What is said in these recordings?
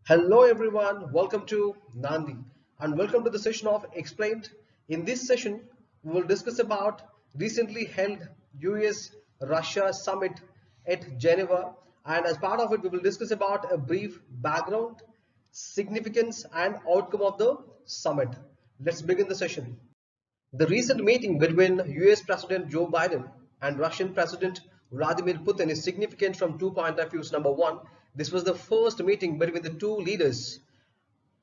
Hello everyone, welcome to Naandhi and welcome to the session of Explained. In this session, we will discuss about recently held US-Russia summit at Geneva, and as part of it we will discuss about a brief background, significance and outcome of the summit. Let's begin the session. The recent meeting between US President Joe Biden and Russian President Vladimir Putin is significant from two points of view. Number one, this was the first meeting between the two leaders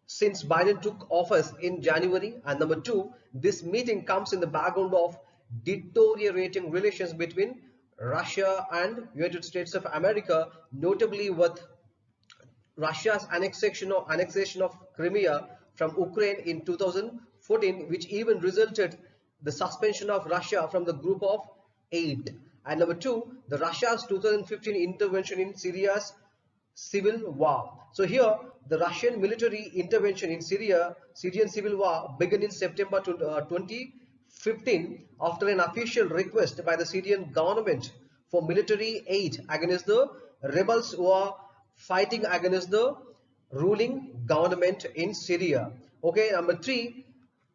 since Biden took office in January, and number two, this meeting comes in the background of deteriorating relations between Russia and United States of America, notably with Russia's annexation of Crimea from Ukraine in 2014, which even resulted the suspension of Russia from the group of eight. And number two, the Russia's 2015 intervention in Syria's civil war. So here, the Russian military intervention in Syrian civil war began in September 2015 after an official request by the Syrian government for military aid against the rebels who are fighting against the ruling government in Syria. Okay, number three,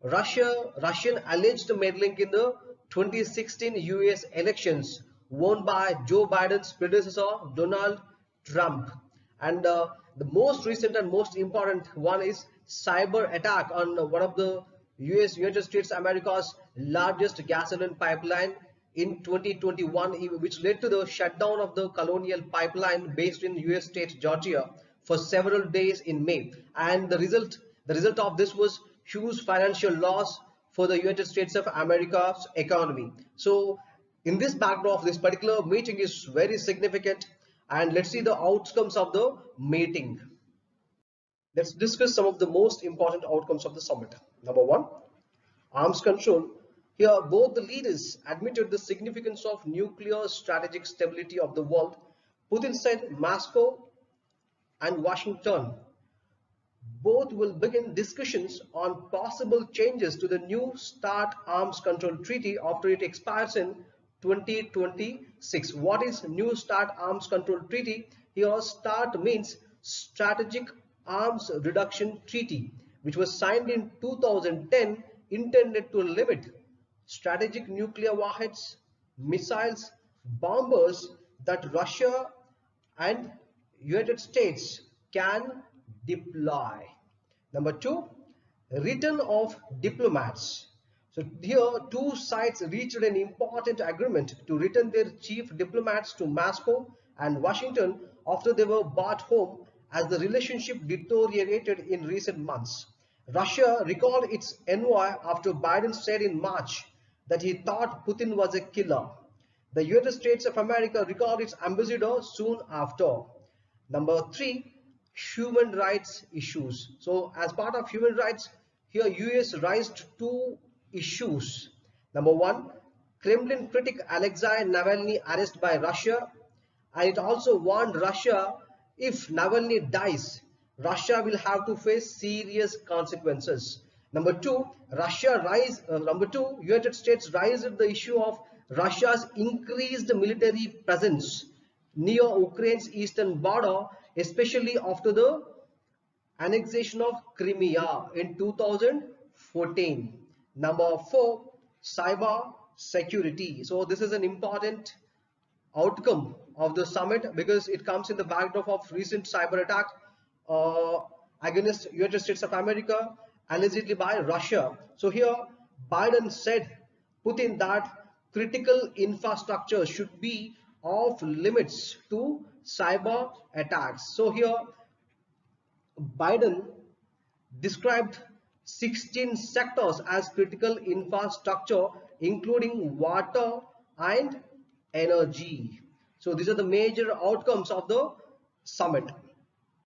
Russian alleged meddling in the 2016 US elections won by Joe Biden's predecessor Donald Trump. And the most recent and most important one is cyber attack on one of the United States America's largest gasoline pipeline in 2021, which led to the shutdown of the Colonial Pipeline based in US state Georgia for several days in May. And the result of this was huge financial loss for the United States of America's economy. So in this backdrop, this particular meeting is very significant, and let's see the outcomes of the meeting. Let's discuss some of the most important outcomes of the summit. Number one, arms control. Here, both the leaders admitted the significance of nuclear strategic stability of the world. Putin said Moscow and Washington both will begin discussions on possible changes to the New START arms control treaty after it expires in 2026. What is New START arms control treaty? Here, START means Strategic Arms Reduction Treaty, which was signed in 2010, intended to limit strategic nuclear warheads, missiles, bombers that Russia and United States can deploy. Number two, return of diplomats. So here, two sides reached an important agreement to return their chief diplomats to Moscow and Washington after they were brought home as the relationship deteriorated in recent months. Russia recalled its envoy after Biden said in March that he thought Putin was a killer. The United States of America recalled its ambassador soon after. Number three, human rights issues. So as part of human rights, here US raised two issues. Number one, Kremlin critic Alexei Navalny arrested by Russia, and it also warned Russia if Navalny dies, Russia will have to face serious consequences. Number two, United States raised the issue of Russia's increased military presence near Ukraine's eastern border, especially after the annexation of Crimea in 2014. Number four, cyber security. So this is an important outcome of the summit because it comes in the backdrop of recent cyber attack against United States of America, allegedly by Russia. So here Biden said Putin that critical infrastructure should be off limits to cyber attacks. So here Biden described 16 sectors as critical infrastructure, including water and energy. So these are the major outcomes of the summit.